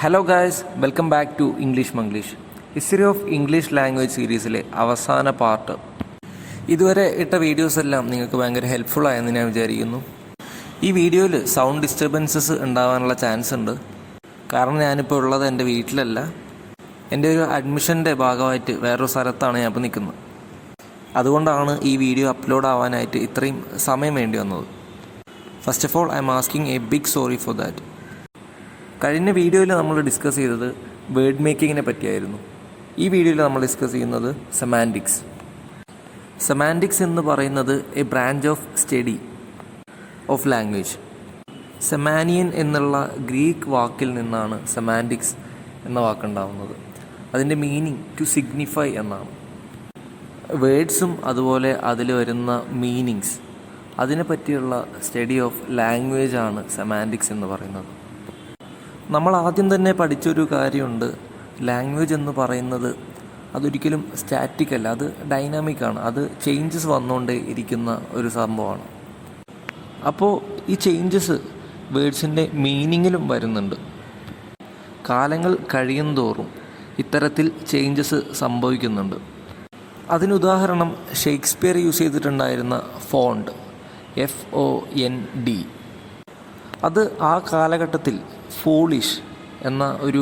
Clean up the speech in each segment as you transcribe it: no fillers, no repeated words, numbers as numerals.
Hello guys, welcome back to English Manglish. History of English language സീരീസിലെ അവസാന part. ഇതുവരെ ഇട്ട വീഡിയോസ് എല്ലാം നിങ്ങൾക്ക് ഭയങ്കര ഹെൽപ്ഫുൾ ആയെന്ന് ഞാൻ വിചാരിക്കുന്നു. ഈ വീഡിയോയിൽ സൗണ്ട് ഡിസ്റ്റർബൻസസ് ഉണ്ടാകാനുള്ള ചാൻസ് ഉണ്ട്. കാരണം ഞാനിപ്പോൾ ഉള്ളത് എൻ്റെ വീട്ടിലല്ല, എൻ്റെ ഒരു അഡ്മിഷൻ്റെ ഭാഗമായിട്ട് വേറൊരു സ്ഥലത്താണ് ഞാൻ ഇപ്പോൾ നിൽക്കുന്നത്. അതുകൊണ്ടാണ് ഈ വീഡിയോ അപ്ലോഡ് ആവാനായിട്ട് ഇത്രയും സമയം വേണ്ടി വന്നത്. First of all I am asking a big sorry for that. കഴിഞ്ഞ വീഡിയോയിൽ നമ്മൾ ഡിസ്കസ് ചെയ്തത് വേർഡ് മേക്കിങ്ങിനെ പറ്റിയായിരുന്നു. ഈ വീഡിയോയിൽ നമ്മൾ ഡിസ്കസ് ചെയ്യുന്നത് സെമാൻറ്റിക്സ്. സെമാൻറ്റിക്സ് എന്ന് പറയുന്നത് a branch of study of language. സെമാനിയൻ എന്നുള്ള ഗ്രീക്ക് വാക്കിൽ നിന്നാണ് സെമാൻറ്റിക്സ് എന്ന വാക്കുണ്ടാവുന്നത്. അതിൻ്റെ മീനിങ് ടു സിഗ്നിഫൈ എന്നാണ്. വേർഡ്സും അതുപോലെ അതിൽ വരുന്ന മീനിങ്സ്, അതിനെ പറ്റിയുള്ള സ്റ്റഡി ഓഫ് ലാംഗ്വേജ് ആണ് സെമാൻറ്റിക്സ് എന്ന് പറയുന്നത്. നമ്മൾ ആദ്യം തന്നെ പഠിച്ചൊരു കാര്യമുണ്ട്, ലാംഗ്വേജ് എന്ന് പറയുന്നത് അതൊരിക്കലും സ്റ്റാറ്റിക് അല്ല, അത് ഡൈനാമിക്കാണ്. അത് ചേഞ്ചസ് വന്നുകൊണ്ടേ ഇരിക്കുന്ന ഒരു സംഭവമാണ്. അപ്പോൾ ഈ ചേഞ്ചസ് വേർഡ്സിൻ്റെ മീനിങ്ങിലും വരുന്നുണ്ട്. കാലങ്ങൾ കഴിയുന്തോറും ഇത്തരത്തിൽ ചേഞ്ചസ് സംഭവിക്കുന്നുണ്ട്. അതിനുദാഹരണം ഷേക്സ്പിയർ യൂസ് ചെയ്തിട്ടുണ്ടായിരുന്ന ഫോണ്ട്, FOND. അത് ആ കാലഘട്ടത്തിൽ ഫോളിഷ് എന്ന ഒരു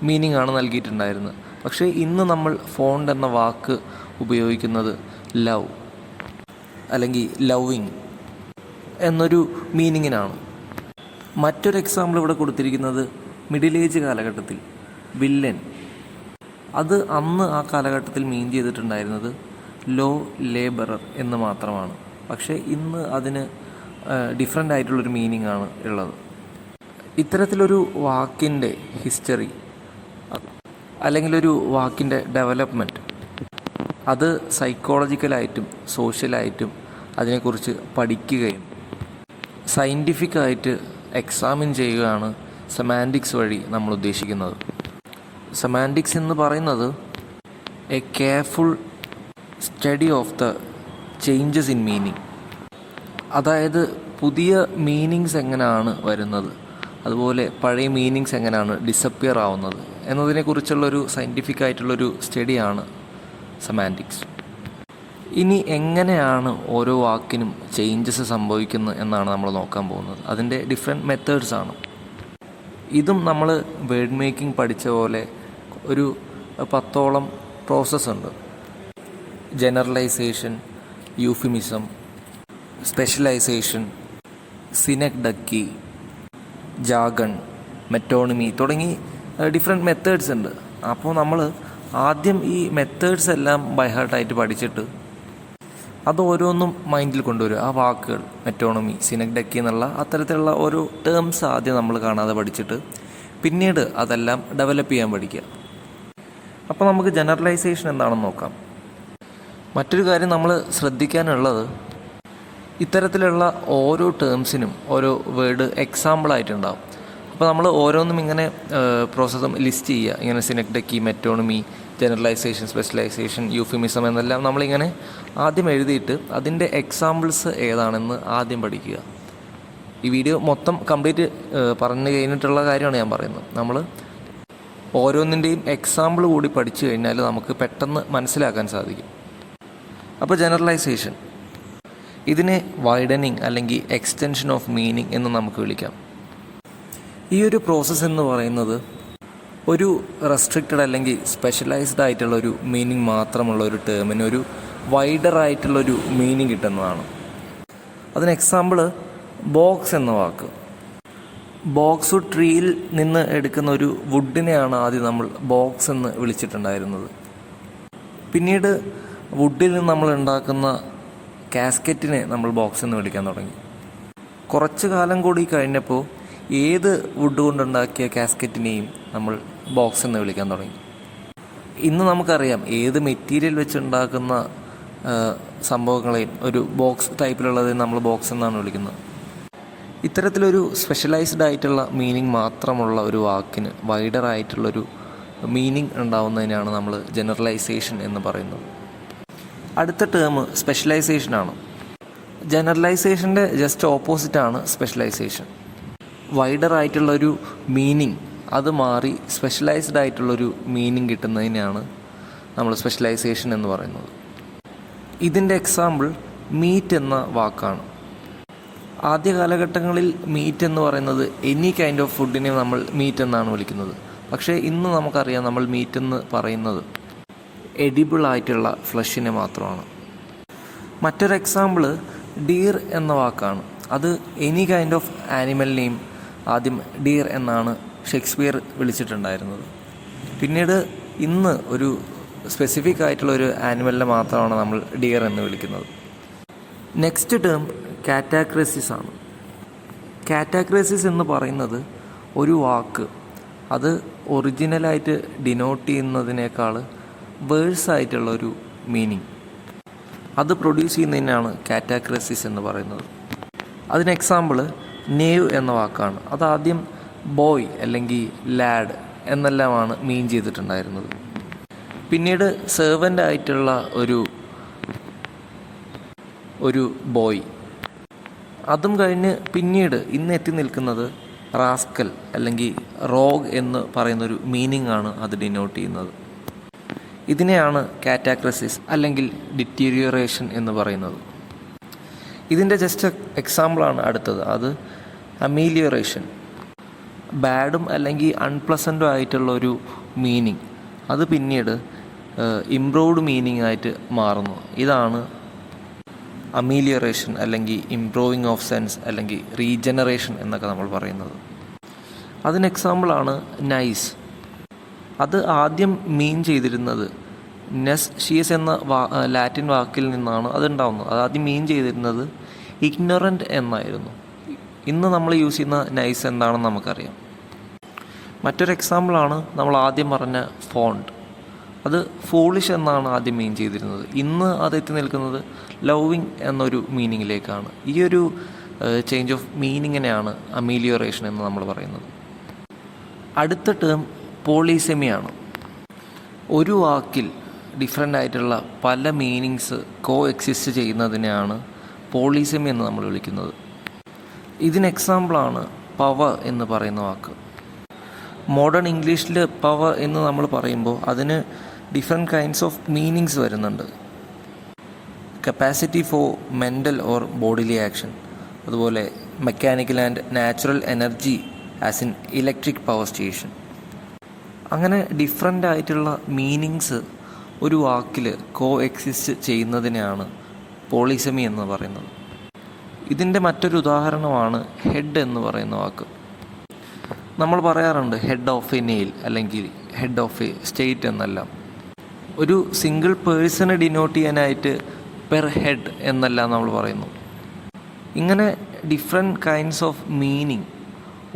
മീനിങ് ആണ് നൽകിയിട്ടുണ്ടായിരുന്നത്. പക്ഷേ ഇന്ന് നമ്മൾ ഫോണ്ട് എന്ന വാക്ക് ഉപയോഗിക്കുന്നത് ലവ് അല്ലെങ്കിൽ ലവിങ് എന്നൊരു മീനിങ്ങിനാണ്. മറ്റൊരു എക്സാമ്പിൾ ഇവിടെ കൊടുത്തിരിക്കുന്നത് മിഡിൽ ഏജ് കാലഘട്ടത്തിൽ വില്ലൻ. അത് അന്ന് ആ കാലഘട്ടത്തിൽ മീൻ ചെയ്തിട്ടുണ്ടായിരുന്നത് ലോ ലേബറർ എന്ന് മാത്രമാണ്. പക്ഷേ ഇന്ന് അതിന് ഡിഫറെൻ്റ് ആയിട്ടുള്ളൊരു മീനിങ് ആണ് ഉള്ളത്. ഇത്തരത്തിലൊരു വാക്കിൻ്റെ ഹിസ്റ്ററി അല്ലെങ്കിൽ ഒരു വാക്കിൻ്റെ ഡെവലപ്മെൻറ്റ്, അത് സൈക്കോളജിക്കലായിട്ടും സോഷ്യലായിട്ടും അതിനെക്കുറിച്ച് പഠിക്കുകയും സയൻറ്റിഫിക്കായിട്ട് എക്സാമിൻ ചെയ്യുകയാണ് സെമാൻറ്റിക്സ് വഴി നമ്മൾ ഉദ്ദേശിക്കുന്നത്. സെമാൻറ്റിക്സ് എന്ന് പറയുന്നത് A careful study of the changes in meaning. അതായത് പുതിയ മീനിങ്സ് എങ്ങനെയാണ് വരുന്നത്, അതുപോലെ പഴയ മീനിങ്സ് എങ്ങനെയാണ് ഡിസപ്പിയർ ആവുന്നത് എന്നതിനെക്കുറിച്ചുള്ളൊരു സയൻറ്റിഫിക് ആയിട്ടുള്ളൊരു സ്റ്റഡിയാണ് സെമാൻറ്റിക്സ്. ഇനി എങ്ങനെയാണ് ഓരോ വാക്കിനും ചേഞ്ചസ് സംഭവിക്കുന്നത് എന്നാണ് നമ്മൾ നോക്കാൻ പോകുന്നത്. അതിൻ്റെ ഡിഫറെൻറ്റ് മെത്തേഡ്സാണ്. ഇതും നമ്മൾ വേർഡ് മേക്കിംഗ് പഠിച്ച പോലെ ഒരു 10ഓളം പ്രോസസ്സുണ്ട്. ജനറലൈസേഷൻ, യൂഫിമിസം, സ്പെഷ്യലൈസേഷൻ, സിനെക്ഡക്കി, ജാഗൺ, മെറ്റോണിമി തുടങ്ങി ഡിഫറെൻറ്റ് മെത്തേഡ്സ് ഉണ്ട്. അപ്പോൾ നമ്മൾ ആദ്യം ഈ മെത്തേഡ്സ് എല്ലാം ബൈഹാർട്ടായിട്ട് പഠിച്ചിട്ട് അത് ഓരോന്നും മൈൻഡിൽ കൊണ്ടുവരും. ആ വാക്കുകൾ മെറ്റോണമി, സിനെക്ഡക്കി എന്നുള്ള അത്തരത്തിലുള്ള ഓരോ ടേംസ് ആദ്യം നമ്മൾ കാണാതെ പഠിച്ചിട്ട് പിന്നീട് അതെല്ലാം ഡെവലപ്പ് ചെയ്യാൻ പഠിക്കുക. അപ്പോൾ നമുക്ക് ജനറലൈസേഷൻ എന്താണെന്ന് നോക്കാം. മറ്റൊരു കാര്യം നമ്മൾ ശ്രദ്ധിക്കാനുള്ളത്, ഇത്തരത്തിലുള്ള ഓരോ ടേംസിനും ഓരോ വേർഡ് എക്സാമ്പിളായിട്ടുണ്ടാവും. അപ്പോൾ നമ്മൾ ഓരോന്നും ഇങ്ങനെ പ്രോസസ്സും ലിസ്റ്റ് ചെയ്യുക. ഇങ്ങനെ സിനെക്ഡക്കി, മെറ്റോണമി, ജനറലൈസേഷൻ, സ്പെഷ്യലൈസേഷൻ, യൂഫിമിസം എന്നെല്ലാം നമ്മളിങ്ങനെ ആദ്യം എഴുതിയിട്ട് അതിൻ്റെ എക്സാമ്പിൾസ് ഏതാണെന്ന് ആദ്യം പഠിക്കുക. ഈ വീഡിയോ മൊത്തം കംപ്ലീറ്റ് പറഞ്ഞു കഴിഞ്ഞിട്ടുള്ള കാര്യമാണ് ഞാൻ പറയുന്നത്. നമ്മൾ ഓരോന്നിൻ്റെയും എക്സാമ്പിൾ കൂടി പഠിച്ചു കഴിഞ്ഞാൽ നമുക്ക് പെട്ടെന്ന് മനസ്സിലാക്കാൻ സാധിക്കും. അപ്പോൾ ജനറലൈസേഷൻ, ഇതിനെ വൈഡനിങ് അല്ലെങ്കിൽ എക്സ്റ്റൻഷൻ ഓഫ് മീനിങ് എന്ന് നമുക്ക് വിളിക്കാം. ഈ ഒരു പ്രോസസ്സ് എന്ന് പറയുന്നത് ഒരു റെസ്ട്രിക്റ്റഡ് അല്ലെങ്കിൽ സ്പെഷ്യലൈസ്ഡ് ആയിട്ടുള്ളൊരു മീനിങ് മാത്രമുള്ള ഒരു ടേമിന് ഒരു വൈഡർ ആയിട്ടുള്ളൊരു മീനിങ് കിട്ടുന്നതാണ്. അതിന് എക്സാമ്പിൾ ബോക്സ് എന്ന വാക്ക്. ബോക്സ് ട്രീയിൽ നിന്ന് എടുക്കുന്ന ഒരു വുഡിനെയാണ് ആദ്യം നമ്മൾ ബോക്സ് എന്ന് വിളിച്ചിട്ടുണ്ടായിരുന്നത്. പിന്നീട് വുഡിൽ നിന്ന് നമ്മൾ ഉണ്ടാക്കുന്ന കാസ്കറ്റിനെ നമ്മൾ ബോക്സ് എന്ന് വിളിക്കാൻ തുടങ്ങി. കുറച്ച് കാലം കൂടി കഴിഞ്ഞപ്പോൾ ഏത് വുഡ് കൊണ്ടുണ്ടാക്കിയ കാസ്കറ്റിനെയും നമ്മൾ ബോക്സ് എന്ന് വിളിക്കാൻ തുടങ്ങി. ഇന്ന് നമുക്കറിയാം ഏത് മെറ്റീരിയൽ വെച്ചുണ്ടാക്കുന്ന സംഭവങ്ങളെയും ഒരു ബോക്സ് ടൈപ്പിലുള്ളതിനെ നമ്മൾ ബോക്സ് എന്നാണ് വിളിക്കുന്നത്. ഇത്തരത്തിലൊരു സ്പെഷ്യലൈസ്ഡ് ആയിട്ടുള്ള മീനിങ് മാത്രമുള്ള ഒരു വാക്കിന് വൈഡർ ആയിട്ടുള്ളൊരു മീനിങ് ഉണ്ടാവുന്നതിനാണ് നമ്മൾ ജനറലൈസേഷൻ എന്ന് പറയുന്നത്. അടുത്ത ടേം സ്പെഷ്യലൈസേഷനാണ്. ജനറലൈസേഷൻ്റെ ജസ്റ്റ് ഓപ്പോസിറ്റാണ് സ്പെഷ്യലൈസേഷൻ. വൈഡർ ആയിട്ടുള്ളൊരു മീനിങ് അത് മാറി സ്പെഷ്യലൈസ്ഡ് ആയിട്ടുള്ളൊരു മീനിങ് കിട്ടുന്നതിനെയാണ് നമ്മൾ സ്പെഷ്യലൈസേഷൻ എന്ന് പറയുന്നത്. ഇതിൻ്റെ എക്സാമ്പിൾ മീറ്റ് എന്ന വാക്കാണ്. ആദ്യ കാലഘട്ടങ്ങളിൽ മീറ്റ് എന്ന് പറയുന്നത് എനി കൈൻഡ് ഓഫ് ഫുഡിനെ നമ്മൾ മീറ്റ് എന്നാണ് വിളിക്കുന്നത്. പക്ഷേ ഇന്ന് നമുക്കറിയാം നമ്മൾ മീറ്റ് എന്ന് പറയുന്നത് എഡിബിൾ ആയിട്ടുള്ള ഫ്ലഷിനെ മാത്രമാണ്. മറ്റൊരു എക്സാമ്പിൾ ഡീർ എന്ന വാക്കാണ്. അത് എനി കൈൻഡ് ഓഫ് ആനിമലിനെയും ആദ്യം ഡീർ എന്നാണ് ഷേക്സ്പിയർ വിളിച്ചിട്ടുണ്ടായിരുന്നത്. പിന്നീട് ഇന്ന് ഒരു സ്പെസിഫിക് ആയിട്ടുള്ള ഒരു ആനിമലിനെ മാത്രമാണ് നമ്മൾ ഡിയർ എന്ന് വിളിക്കുന്നത്. നെക്സ്റ്റ് ടേം കാറ്റാക്രസിസ് ആണ്. കാറ്റാക്രസിസ് എന്ന് പറയുന്നത് ഒരു വാക്ക് അത് ഒറിജിനലായിട്ട് ഡിനോട്ട് ചെയ്യുന്നതിനേക്കാൾ വേഴ്സായിട്ടുള്ളൊരു മീനിങ് അത് പ്രൊഡ്യൂസ് ചെയ്യുന്നതിനാണ് കാറ്റാക്രസിസ് എന്ന് പറയുന്നത്. അതിന് എക്സാമ്പിൾ നേവ് എന്ന വാക്കാണ്. അതാദ്യം ബോയ് അല്ലെങ്കിൽ ലാഡ് എന്നെല്ലാമാണ് മീൻ ചെയ്തിട്ടുണ്ടായിരുന്നത്. പിന്നീട് സെർവൻ്റ് ആയിട്ടുള്ള ഒരു ബോയ്, അതും കഴിഞ്ഞ് പിന്നീട് ഇന്ന് എത്തി നിൽക്കുന്നത് റാസ്കൽ അല്ലെങ്കിൽ റോഗ് എന്ന് പറയുന്നൊരു മീനിങ് ആണ് അത് ഡിനോട്ട് ചെയ്യുന്നത്. ഇതിനെയാണ് കാറ്റാക്രസിസ് അല്ലെങ്കിൽ ഡിറ്റീരിയറേഷൻ എന്ന് പറയുന്നത്. ഇതിൻ്റെ ജസ്റ്റ് എക്സാമ്പിളാണ് അടുത്തത്. അത് അമീലിയറേഷൻ. ബാഡും അല്ലെങ്കിൽ അൺപ്ലസൻറ്റും ആയിട്ടുള്ളൊരു മീനിങ് അത് പിന്നീട് ഇംപ്രൂവ്ഡ് മീനിങ് ആയിട്ട് മാറുന്നു. ഇതാണ് അമീലിയറേഷൻ അല്ലെങ്കിൽ ഇംപ്രൂവിങ് ഓഫ് സെൻസ് അല്ലെങ്കിൽ റീജനറേഷൻ എന്നൊക്കെ നമ്മൾ പറയുന്നത്. അതിന് എക്സാമ്പിളാണ് നൈസ്. അത് ആദ്യം മീൻ ചെയ്തിരുന്നത് നെസ് ഷീസ് എന്ന ലാറ്റിൻ വാക്കിൽ നിന്നാണ് അതുണ്ടാവുന്നത്. അത് ആദ്യം മീൻ ചെയ്തിരുന്നത് ഇഗ്നോറൻ്റ് എന്നായിരുന്നു. ഇന്ന് നമ്മൾ യൂസ് ചെയ്യുന്ന നൈസ് എന്താണെന്ന് നമുക്കറിയാം. മറ്റൊരു എക്സാമ്പിളാണ് നമ്മൾ ആദ്യം പറഞ്ഞ ഫോണ്ട്. അത് ഫൂളിഷ് എന്നാണ് ആദ്യം മീൻ ചെയ്തിരുന്നത്. ഇന്ന് അത് എത്തി നിൽക്കുന്നത് ലവിങ് എന്നൊരു മീനിങ്ങിലേക്കാണ്. ഈ ഒരു ചേഞ്ച് ഓഫ് മീനിങ്ങിനെയാണ് അമീലിയറേഷൻ എന്ന് നമ്മൾ പറയുന്നത്. അടുത്ത ടേം പോളിസെമിയാണ്. ഒരു വാക്കിൽ ഡിഫറെൻ്റ് ആയിട്ടുള്ള പല മീനിങ്സ് കോ എക്സിസ്റ്റ് ചെയ്യുന്നതിനെയാണ് പോളിസെമി എന്ന് നമ്മൾ വിളിക്കുന്നത്. ഇതിന് എക്സാമ്പിളാണ് പവർ എന്ന് പറയുന്ന വാക്ക്. മോഡേൺ ഇംഗ്ലീഷിൽ പവർ എന്ന് നമ്മൾ പറയുമ്പോൾ അതിന് ഡിഫറെൻറ്റ് കൈൻഡ്സ് ഓഫ് മീനിങ്സ് വരുന്നുണ്ട്. Capacity for mental or bodily action, അതുപോലെ mechanical and natural energy as in electric power station. അങ്ങനെ ഡിഫറെൻ്റ് ആയിട്ടുള്ള മീനിങ്സ് ഒരു വാക്കിൽ കോ എക്സിസ്റ്റ് ചെയ്യുന്നതിനെയാണ് പോളിസെമി എന്ന് പറയുന്നത്. ഇതിൻ്റെ മറ്റൊരു ഉദാഹരണമാണ് ഹെഡ് എന്ന് പറയുന്ന വാക്ക്. നമ്മൾ പറയാറുണ്ട് ഹെഡ് ഓഫ് എ നെയിൽ അല്ലെങ്കിൽ ഹെഡ് ഓഫ് എ സ്റ്റേറ്റ് എന്നെല്ലാം. ഒരു സിംഗിൾ പേഴ്സണെ ഡിനോട്ട് ചെയ്യാനായിട്ട് പെർ ഹെഡ് എന്നെല്ലാം നമ്മൾ പറയുന്നു. ഇങ്ങനെ ഡിഫറെൻറ്റ് കൈൻഡ്സ് ഓഫ് മീനിങ്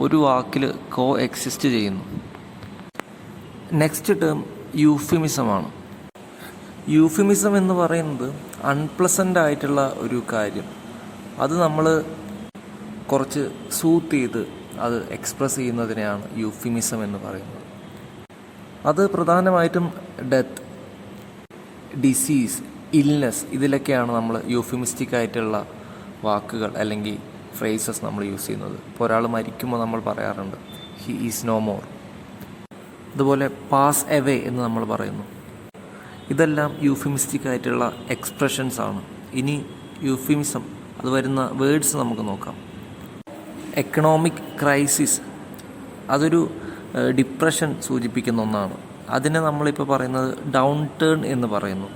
ഒരു വാക്കിൽ കോ എക്സിസ്റ്റ് ചെയ്യുന്നു. നെക്സ്റ്റ് ടേം യൂഫിമിസമാണ്. യൂഫിമിസം എന്ന് പറയുന്നത് അൺപ്ലസൻ്റ് ആയിട്ടുള്ള ഒരു കാര്യം അത് നമ്മൾ കുറച്ച് സൂത്ത് ചെയ്ത് അത് എക്സ്പ്രസ് ചെയ്യുന്നതിനെയാണ് യൂഫിമിസം എന്ന് പറയുന്നത്. അത് പ്രധാനമായിട്ടും ഡെത്ത്, ഡിസീസ്, ഇൽനെസ് ഇതിലൊക്കെയാണ് നമ്മൾ യൂഫിമിസ്റ്റിക് ആയിട്ടുള്ള വാക്കുകൾ അല്ലെങ്കിൽ ഫ്രേസസ് നമ്മൾ യൂസ് ചെയ്യുന്നത്. ഇപ്പോൾ ഒരാൾ മരിക്കുമ്പോൾ നമ്മൾ പറയാറുണ്ട് ഹി ഈസ് നോ മോർ. അതുപോലെ പാസ് എവേ എന്ന് നമ്മൾ പറയുന്നു. ഇതെല്ലാം യൂഫിമിസ്റ്റിക് ആയിട്ടുള്ള എക്സ്പ്രഷൻസ് ആണ്. ഇനി യൂഫിമിസം അത് വരുന്ന വേർഡ്സ് നമുക്ക് നോക്കാം. എക്കണോമിക് ക്രൈസിസ് അതൊരു ഡിപ്രഷൻ സൂചിപ്പിക്കുന്ന ഒന്നാണ്. അതിനെ നമ്മളിപ്പോൾ പറയുന്നത് ഡൗൺ ടേൺ എന്ന് പറയുന്നു.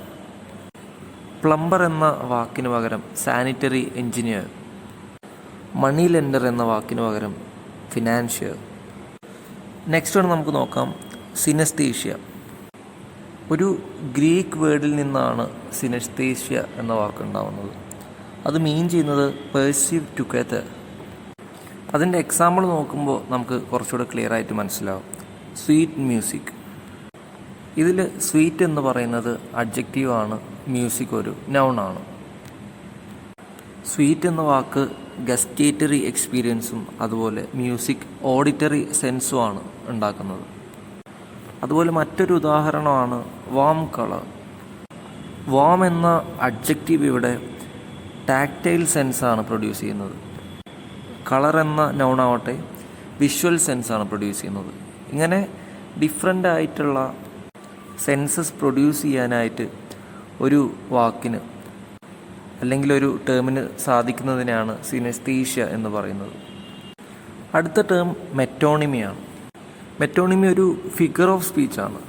പ്ലംബർ എന്ന വാക്കിന് പകരം സാനിറ്ററി എഞ്ചിനീയർ. മണി ലെൻഡർ എന്ന വാക്കിന് പകരം ഫിനാൻഷ്യർ. നെക്സ്റ്റ് വൺ നമുക്ക് നോക്കാം സിനസ്തേഷ്യ. ഒരു ഗ്രീക്ക് വേർഡിൽ നിന്നാണ് സിനസ്തേഷ്യ എന്ന വാക്കുണ്ടാവുന്നത്. അത് മീൻ ചെയ്യുന്നത് പെർസീവ് ടുഗെദർ. അതിൻ്റെ എക്സാമ്പിൾ നോക്കുമ്പോൾ നമുക്ക് കുറച്ചുകൂടെ ക്ലിയർ ആയിട്ട് മനസ്സിലാവും. Sweet music. ഇതിൽ സ്വീറ്റ് എന്ന് പറയുന്നത് അഡ്ജക്റ്റീവാണ്, മ്യൂസിക് ഒരു നൗണാണ്. സ്വീറ്റ് എന്ന വാക്ക് ഗസ്റ്റേറ്ററി എക്സ്പീരിയൻസും അതുപോലെ മ്യൂസിക് ഓഡിറ്ററി സെൻസുമാണ് ഉണ്ടാക്കുന്നത്. അതുപോലെ മറ്റൊരു ഉദാഹരണമാണ് വാം കളർ. വാം എന്ന അഡ്ജക്റ്റീവ് ഇവിടെ ടാക്ടൈൽ സെൻസാണ് പ്രൊഡ്യൂസ് ചെയ്യുന്നത്. കളർ എന്ന നൗണാവട്ടെ വിഷ്വൽ സെൻസാണ് പ്രൊഡ്യൂസ് ചെയ്യുന്നത്. ഇങ്ങനെ ഡിഫറെൻ്റ് ആയിട്ടുള്ള സെൻസസ് പ്രൊഡ്യൂസ് ചെയ്യാനായിട്ട് ഒരു വാക്കിന് അല്ലെങ്കിൽ ഒരു ടേമിന് സാധിക്കുന്നതിനാണ് സിനസ്തീഷ്യ എന്ന് പറയുന്നത്. അടുത്ത ടേം മെറ്റോണിമിയാണ്. മെറ്റോണിമി ഒരു ഫിഗർ ഓഫ് സ്പീച്ചാണ്.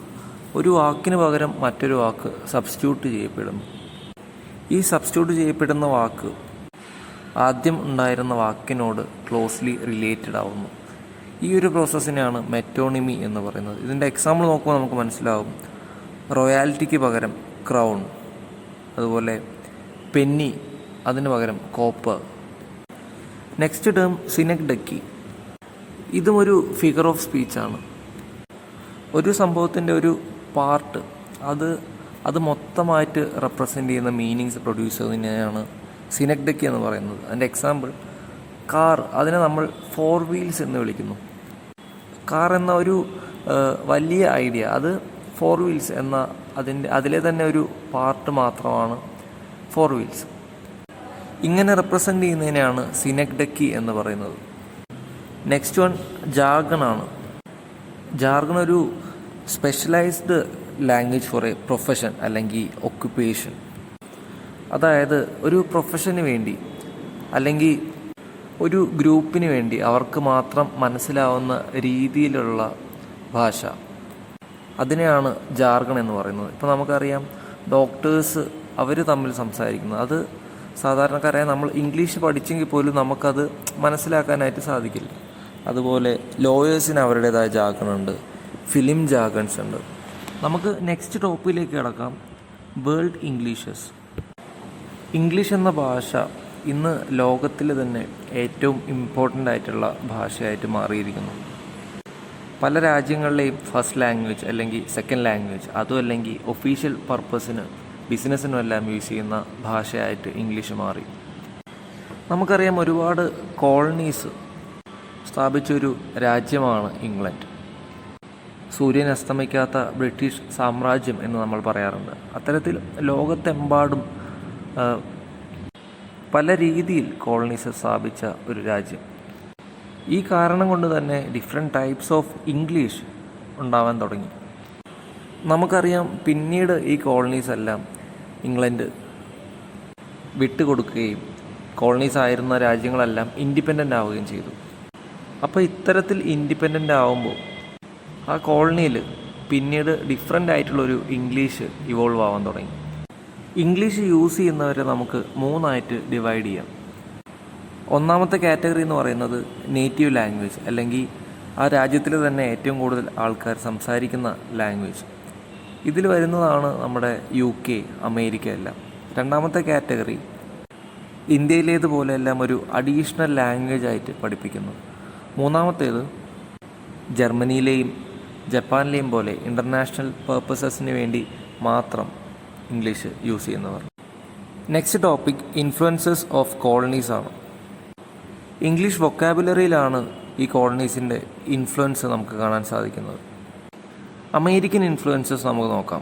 ഒരു വാക്കിന് പകരം മറ്റൊരു വാക്ക് സബ്സ്റ്റിറ്റ്യൂട്ട് ചെയ്യപ്പെടുന്നു. ഈ സബ്സ്റ്റിറ്റ്യൂട്ട് ചെയ്യപ്പെടുന്ന വാക്ക് ആദ്യം ഉണ്ടായിരുന്ന വാക്കിനോട് ക്ലോസ്ലി റിലേറ്റഡ് ആവുന്നു. ഈ ഒരു പ്രോസസ്സിനെയാണ് മെറ്റോണിമി എന്ന് പറയുന്നത്. ഇതിൻ്റെ എക്സാമ്പിൾ നോക്കുമ്പോൾ നമുക്ക് മനസ്സിലാവും. റോയാലിറ്റിക്ക് പകരം ക്രൗൺ, അതുപോലെ പെന്നി അതിന് പകരം കോപ്പർ. Next term സിനെക്ഡക്കി. ഇതും ഒരു ഫിഗർ ഓഫ് സ്പീച്ചാണ്. ഒരു സംഭവത്തിൻ്റെ ഒരു പാർട്ട് അത് മൊത്തമായിട്ട് റെപ്രസെൻ്റ് ചെയ്യുന്ന മീനിങ്സ് പ്രൊഡ്യൂസ് ചെയ്യുന്നതിനെയാണ് സിനെക്ഡക്കി എന്ന് പറയുന്നത്. അതിൻ്റെ എക്സാമ്പിൾ കാർ, അതിനെ നമ്മൾ 4 വീൽസ് എന്ന് വിളിക്കുന്നു. കാർ എന്ന ഒരു വലിയ ഐഡിയ, അത് 4 വീൽസ് എന്ന അതിലെ തന്നെ ഒരു പാർട്ട് മാത്രമാണ് 4 വീൽസ്. ഇങ്ങനെ റെപ്രസെൻ്റ് ചെയ്യുന്നതിനെയാണ് സിനെക്ഡക്കി എന്ന് പറയുന്നത്. നെക്സ്റ്റ് വൺ ജാർഗണാണ്. ജാർഗൺ ഒരു specialised language for a profession അല്ലെങ്കിൽ ഒക്യുപ്പേഷൻ. അതായത് ഒരു പ്രൊഫഷന് വേണ്ടി അല്ലെങ്കിൽ ഒരു ഗ്രൂപ്പിന് വേണ്ടി അവർക്ക് മാത്രം മനസ്സിലാവുന്ന രീതിയിലുള്ള ഭാഷ, അതിനെയാണ് ജാർഗൺ എന്ന് പറയുന്നത്. ഇപ്പോൾ നമുക്കറിയാം ഡോക്ടേഴ്സ് അവർ തമ്മിൽ സംസാരിക്കുന്നത്, അത് സാധാരണക്കാരായ നമ്മൾ ഇംഗ്ലീഷ് പഠിച്ചെങ്കിൽ പോലും നമുക്കത് മനസ്സിലാക്കാനായിട്ട് സാധിക്കില്ല. അതുപോലെ ലോയേഴ്സിന് അവരുടേതായ ജാർഗൺ ഉണ്ട്, ഫിലിം ജാർഗൺസ് ഉണ്ട്. നമുക്ക് നെക്സ്റ്റ് ടോപ്പിക്കിലേക്ക് കിടക്കാം. വേൾഡ് ഇംഗ്ലീഷസ്. ഇംഗ്ലീഷ് എന്ന ഭാഷ ഇന്ന് ലോകത്തിൽ തന്നെ ഏറ്റവും ഇമ്പോർട്ടൻ്റ് ആയിട്ടുള്ള ഭാഷയായിട്ട് മാറിയിരിക്കുന്നു. പല രാജ്യങ്ങളിലെയും ഫസ്റ്റ് ലാംഗ്വേജ് അല്ലെങ്കിൽ സെക്കൻഡ് ലാംഗ്വേജ്, അതും അല്ലെങ്കിൽ ഒഫീഷ്യൽ പർപ്പസിന് ബിസിനസ്സിനും എല്ലാം യൂസ് ചെയ്യുന്ന ഭാഷയായിട്ട് ഇംഗ്ലീഷ് മാറി. നമുക്കറിയാം ഒരുപാട് കോളനീസ് സ്ഥാപിച്ചൊരു രാജ്യമാണ് ഇംഗ്ലണ്ട്. സൂര്യൻ അസ്തമിക്കാത്ത ബ്രിട്ടീഷ് സാമ്രാജ്യം എന്ന് നമ്മൾ പറയാറുണ്ട്. അത്തരത്തിൽ ലോകത്തെമ്പാടും പല രീതിയിൽ കോളനീസ് സ്ഥാപിച്ച ഒരു രാജ്യം. ഈ കാരണം കൊണ്ട് തന്നെ ഡിഫറെൻറ്റ് ടൈപ്സ് ഓഫ് ഇംഗ്ലീഷ് ഉണ്ടാവാൻ തുടങ്ങി. നമുക്കറിയാം പിന്നീട് ഈ കോളനീസ് എല്ലാം ഇംഗ്ലണ്ട് വിട്ടുകൊടുക്കുകയും കോളനീസ് ആയിരുന്ന രാജ്യങ്ങളെല്ലാം ഇൻഡിപെൻഡൻ്റ് ആവുകയും ചെയ്തു. അപ്പോൾ ഇത്തരത്തിൽ ഇൻഡിപെൻഡൻ്റ് ആവുമ്പോൾ ആ കോളനിയിൽ പിന്നീട് ഡിഫറെൻ്റ് ആയിട്ടുള്ളൊരു ഇംഗ്ലീഷ് ഇവോൾവ് ആവാൻ തുടങ്ങി. ഇംഗ്ലീഷ് യൂസ് ചെയ്യുന്നവരെ നമുക്ക് 3ആയിട്ട് ഡിവൈഡ് ചെയ്യാം. ഒന്നാമത്തെ കാറ്റഗറി എന്ന് പറയുന്നത് നേറ്റീവ് ലാംഗ്വേജ്, അല്ലെങ്കിൽ ആ രാജ്യത്തിൽ തന്നെ ഏറ്റവും കൂടുതൽ ആൾക്കാർ സംസാരിക്കുന്ന ലാംഗ്വേജ്. ഇതിൽ വരുന്നതാണ് നമ്മുടെ UK, അമേരിക്ക എല്ലാം. രണ്ടാമത്തെ കാറ്റഗറി ഇന്ത്യയിലേതുപോലെ എല്ലാം ഒരു അഡീഷണൽ ലാംഗ്വേജ് ആയിട്ട് പഠിപ്പിക്കുന്നു. മൂന്നാമത്തേത് ജർമ്മനിയിലെയും ജപ്പാനിലെയും പോലെ ഇൻ്റർനാഷണൽ പർപ്പസസിന് വേണ്ടി മാത്രം ഇംഗ്ലീഷ് യൂസ് ചെയ്യുന്നവർ. Next topic influences of colonies ആണ്. ഇംഗ്ലീഷ് വൊക്കാബുലറിയിലാണ് ഈ കോളനീസിൻ്റെ ഇൻഫ്ലുവൻസ് നമുക്ക് കാണാൻ സാധിക്കുന്നത്. അമേരിക്കൻ ഇൻഫ്ലുവൻസസ് നമുക്ക് നോക്കാം.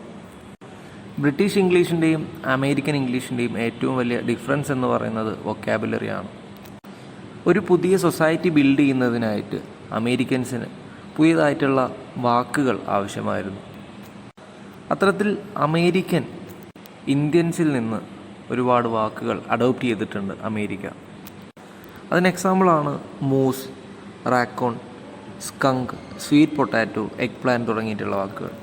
ബ്രിട്ടീഷ് ഇംഗ്ലീഷിൻ്റെയും അമേരിക്കൻ ഇംഗ്ലീഷിൻ്റെയും ഏറ്റവും വലിയ ഡിഫറൻസ് എന്ന് പറയുന്നത് വൊക്കാബുലറിയാണ്. ഒരു പുതിയ സൊസൈറ്റി ബിൽഡ് ചെയ്യുന്നതിനായിട്ട് അമേരിക്കൻസിന് പുതിയതായിട്ടുള്ള വാക്കുകൾ ആവശ്യമായിരുന്നു. അത്തരത്തിൽ അമേരിക്കൻ ഇന്ത്യൻസിൽ നിന്ന് ഒരുപാട് വാക്കുകൾ അഡോപ്റ്റ് ചെയ്തിട്ടുണ്ട് അമേരിക്ക. അതിന് എക്സാമ്പിളാണ് moose, raccoon, skunk, sweet potato, eggplant തുടങ്ങിയിട്ടുള്ള വാക്കുകൾ.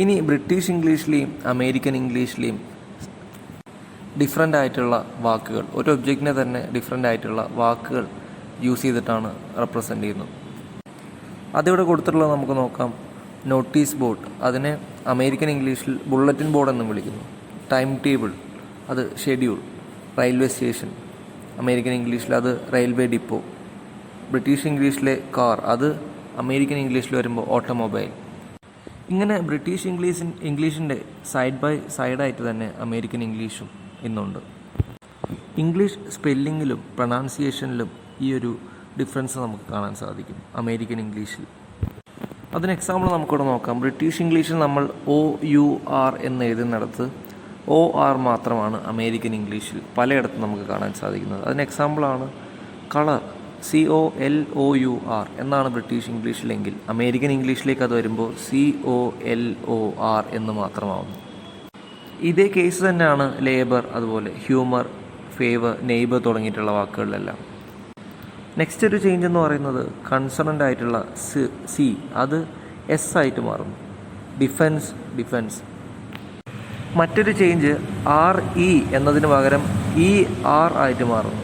ഇനി ബ്രിട്ടീഷ് ഇംഗ്ലീഷിലെയും അമേരിക്കൻ ഇംഗ്ലീഷിലെയും ഡിഫറെൻ്റ് ആയിട്ടുള്ള വാക്കുകൾ, ഒരു ഒബ്ജക്റ്റിനെ തന്നെ ഡിഫറെൻ്റ് ആയിട്ടുള്ള വാക്കുകൾ യൂസ് ചെയ്തിട്ടാണ് റെപ്രസെൻ്റ് ചെയ്യുന്നത്. അതിവിടെ കൊടുത്തിട്ടുള്ളത് നമുക്ക് നോക്കാം. നോട്ടീസ് ബോർഡ്, അതിനെ അമേരിക്കൻ ഇംഗ്ലീഷിൽ ബുള്ളറ്റിൻ ബോർഡ് എന്നും വിളിക്കുന്നു. ടൈം ടേബിൾ, അത് ഷെഡ്യൂൾ. റെയിൽവേ സ്റ്റേഷൻ, അമേരിക്കൻ ഇംഗ്ലീഷിൽ അത് റെയിൽവേ ഡിപ്പോ. ബ്രിട്ടീഷ് ഇംഗ്ലീഷിലെ കാർ, അത് അമേരിക്കൻ ഇംഗ്ലീഷിൽ വരുമ്പോൾ ഓട്ടോമൊബൈൽ. ഇങ്ങനെ ബ്രിട്ടീഷ് ഇംഗ്ലീഷിൻ്റെ സൈഡ് ബൈ സൈഡായിട്ട് തന്നെ അമേരിക്കൻ ഇംഗ്ലീഷും ഇന്നുണ്ട്. ഇംഗ്ലീഷ് സ്പെല്ലിങ്ങിലും പ്രൊനൗൺസിയേഷനിലും ഈ ഒരു ഡിഫറൻസ് നമുക്ക് കാണാൻ സാധിക്കും അമേരിക്കൻ ഇംഗ്ലീഷിൽ. അതിന് എക്സാമ്പിൾ നമുക്കിവിടെ നോക്കാം. ബ്രിട്ടീഷ് ഇംഗ്ലീഷിൽ നമ്മൾ OUR എന്ന് എഴുതുന്നിടത്ത് OR മാത്രമാണ് അമേരിക്കൻ ഇംഗ്ലീഷിൽ പലയിടത്തും നമുക്ക് കാണാൻ സാധിക്കുന്നത്. അതിന് എക്സാമ്പിളാണ് കളർ. COLOUR എന്നാണ് ബ്രിട്ടീഷ് ഇംഗ്ലീഷിലെങ്കിൽ അമേരിക്കൻ ഇംഗ്ലീഷിലേക്ക് അത് വരുമ്പോൾ COLOR എന്ന് മാത്രമാവുന്നു. ഇതേ കേസ് തന്നെയാണ് ലേബർ, അതുപോലെ ഹ്യൂമർ, ഫേവർ, നെയ്ബർ തുടങ്ങിയിട്ടുള്ള വാക്കുകളിലെല്ലാം. നെക്സ്റ്റ് ഒരു ചേഞ്ച് എന്ന് പറയുന്നത് കൺസണൻ്റ് ആയിട്ടുള്ള സി അത് എസ് ആയിട്ട് മാറുന്നു. ഡിഫെൻസ്. മറ്റൊരു ചേഞ്ച് RE എന്നതിന് പകരം ER ആയിട്ട് മാറുന്നു.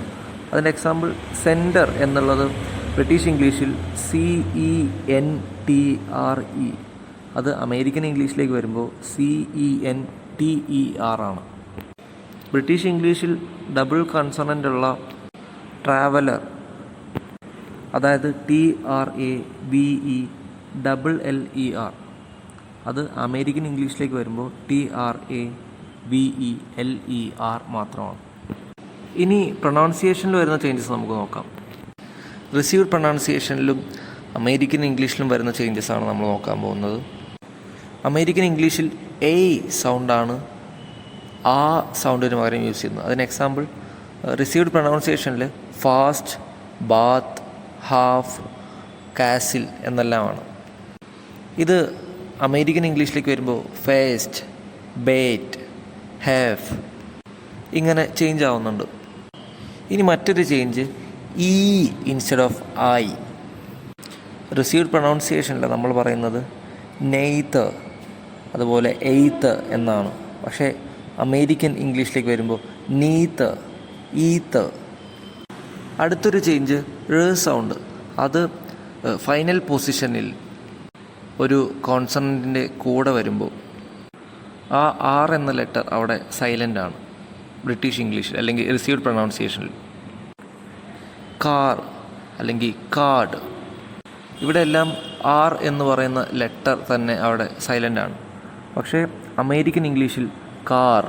അതിൻ്റെ എക്സാമ്പിൾ സെൻറ്റർ എന്നുള്ളത് ബ്രിട്ടീഷ് ഇംഗ്ലീഷിൽ CENTRE, അത് അമേരിക്കൻ ഇംഗ്ലീഷിലേക്ക് വരുമ്പോൾ CENTER ആണ്. ബ്രിട്ടീഷ് ഇംഗ്ലീഷിൽ ഡബിൾ കൺസണൻ്റ് ഉള്ള ട്രാവലർ, അതായത് TRAVELLER, അത് അമേരിക്കൻ ഇംഗ്ലീഷിലേക്ക് വരുമ്പോൾ TRAVELER മാത്രമാണ്. ഇനി പ്രൊണൗൺസിയേഷനിൽ വരുന്ന ചേഞ്ചസ് നമുക്ക് നോക്കാം. റിസീവ്ഡ് പ്രൊണൗൺസിയേഷനിലും അമേരിക്കൻ ഇംഗ്ലീഷിലും വരുന്ന ചേഞ്ചസ് ആണ് നമ്മൾ നോക്കാൻ പോകുന്നത്. അമേരിക്കൻ ഇംഗ്ലീഷിൽ A സൗണ്ടാണ് ആ സൗണ്ടിന് പകരം യൂസ് ചെയ്യുന്നത്. അതിന് എക്സാമ്പിൾ റിസീവ്ഡ് പ്രൊണൗൺസിയേഷനിൽ ഫാസ്റ്റ്, ബാത്ത്, ഹാഫ്, കാസിൽ എന്നെല്ലാമാണ്. ഇത് അമേരിക്കൻ ഇംഗ്ലീഷിലേക്ക് വരുമ്പോൾ ഫേസ്റ്റ്, ബേറ്റ്, ഹാഫ് ഇങ്ങനെ ചേഞ്ച് ആവുന്നുണ്ട്. ഇനി മറ്റൊരു change E instead of I. Received പ്രൊണൗൺസിയേഷനിൽ നമ്മൾ പറയുന്നത് നെയ്ത്ത്, അതുപോലെ എയ്ത്ത് എന്നാണ്. പക്ഷേ അമേരിക്കൻ ഇംഗ്ലീഷിലേക്ക് വരുമ്പോൾ നീത്ത്, ഈത്ത്. അടുത്തൊരു ചേഞ്ച് സൗണ്ട്, അത് ഫൈനൽ പൊസിഷനിൽ ഒരു കോൺസണൻറ്റിൻ്റെ കൂടെ വരുമ്പോൾ ആ R എന്ന ലെറ്റർ അവിടെ സൈലൻ്റ് ആണ് ബ്രിട്ടീഷ് ഇംഗ്ലീഷിൽ അല്ലെങ്കിൽ റിസീവ്ഡ് പ്രൊണൗൺസിയേഷനിൽ. കാർ അല്ലെങ്കിൽ കാർഡ്, ഇവിടെ എല്ലാം R എന്ന് പറയുന്ന ലെറ്റർ തന്നെ അവിടെ സൈലൻ്റ് ആണ്. പക്ഷേ അമേരിക്കൻ ഇംഗ്ലീഷിൽ കാർ,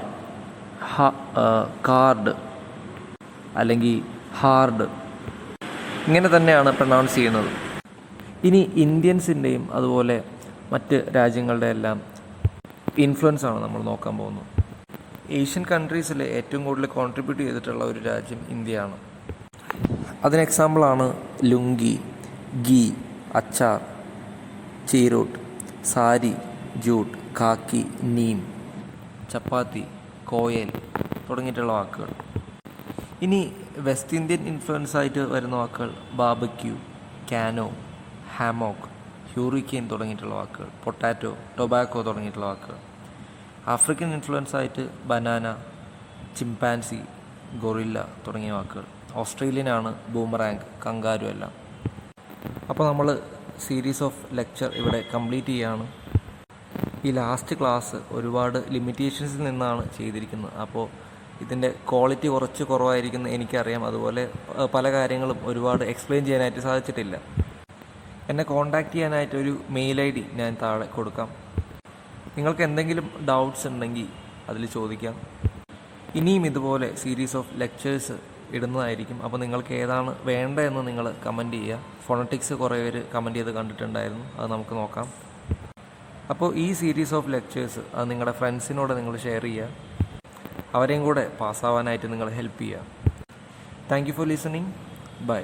കാർഡ് അല്ലെങ്കിൽ ഹാർഡ് ഇങ്ങനെ തന്നെയാണ് പ്രൊനൗൺസ് ചെയ്യുന്നത്. ഇനി ഇന്ത്യൻസിൻ്റെയും അതുപോലെ മറ്റ് രാജ്യങ്ങളുടെ എല്ലാം ഇൻഫ്ലുവൻസ് ആണ് നമ്മൾ നോക്കാൻ പോകുന്നത്. ഏഷ്യൻ കൺട്രീസിൽ ഏറ്റവും കൂടുതൽ കോൺട്രിബ്യൂട്ട് ചെയ്തിട്ടുള്ള ഒരു രാജ്യം ഇന്ത്യയാണ്. അതിന് എക്സാമ്പിളാണ് ലുങ്കി, ഗീ, അച്ചാർ, ചീരോട്ട്, സാരി, ജൂട്ട്, കാക്കി, നീം, ചപ്പാത്തി, കോയൽ തുടങ്ങിയിട്ടുള്ള വാക്കുകൾ. ഇനി വെസ്റ്റ് ഇന്ത്യൻ ഇൻഫ്ലുവൻസ് ആയിട്ട് വരുന്ന വാക്കുകൾ ബാർബക്യൂ, കാനോ, ഹാമോക്ക്, ഹ്യൂറിക്കെയിൻ തുടങ്ങിയിട്ടുള്ള വാക്കുകൾ, പൊട്ടാറ്റോ, ടൊബാക്കോ തുടങ്ങിയിട്ടുള്ള വാക്കുകൾ. ആഫ്രിക്കൻ ഇൻഫ്ലുവൻസ് ആയിട്ട് ബനാന, ചിമ്പാൻസി, ഗൊറില്ല തുടങ്ങിയ വാക്കുകൾ. ഓസ്ട്രേലിയനാണ് ബൂമറാങ്, കങ്കാരു എല്ലാം. അപ്പോൾ നമ്മൾ സീരീസ് ഓഫ് ലെക്ചർ ഇവിടെ കംപ്ലീറ്റ് ചെയ്യുകയാണ്. ഈ ലാസ്റ്റ് ക്ലാസ് ഒരുപാട് ലിമിറ്റേഷൻസിൽ നിന്നാണ് ചെയ്തിരിക്കുന്നത്. അപ്പോൾ ഇതിൻ്റെ ക്വാളിറ്റി കുറച്ച് കുറവായിരിക്കുന്ന എനിക്കറിയാം. അതുപോലെ പല കാര്യങ്ങളും ഒരുപാട് എക്സ്പ്ലെയിൻ ചെയ്യാനായിട്ട് സാധിച്ചിട്ടില്ല. എന്നെ കോൺടാക്റ്റ് ചെയ്യാനായിട്ട് ഒരു മെയിൽ ID ഞാൻ താഴെ കൊടുക്കാം. നിങ്ങൾക്ക് എന്തെങ്കിലും ഡൗട്ട്സ് ഉണ്ടെങ്കിൽ അതിൽ ചോദിക്കാം. ഇനിയും ഇതുപോലെ സീരീസ് ഓഫ് ലെക്ചേഴ്സ് ഇടുന്നതായിരിക്കും. അപ്പോൾ നിങ്ങൾക്ക് ഏതാണ് വേണ്ടതെന്ന് നിങ്ങൾ കമൻറ്റ് ചെയ്യുക. ഫോണറ്റിക്സ് കുറേ പേര് കമൻറ്റ് ചെയ്ത് കണ്ടിട്ടുണ്ടായിരുന്നു, അത് നമുക്ക് നോക്കാം. അപ്പോൾ ഈ സീരീസ് ഓഫ് ലെക്ചേഴ്സ് അത് നിങ്ങളുടെ ഫ്രണ്ട്സിനോട് നിങ്ങൾ ഷെയർ ചെയ്യുക. അവരെയും കൂടെ പാസ്സാവാനായിട്ട് നിങ്ങൾ ഹെൽപ്പ് ചെയ്യുക. Thank you for listening. By.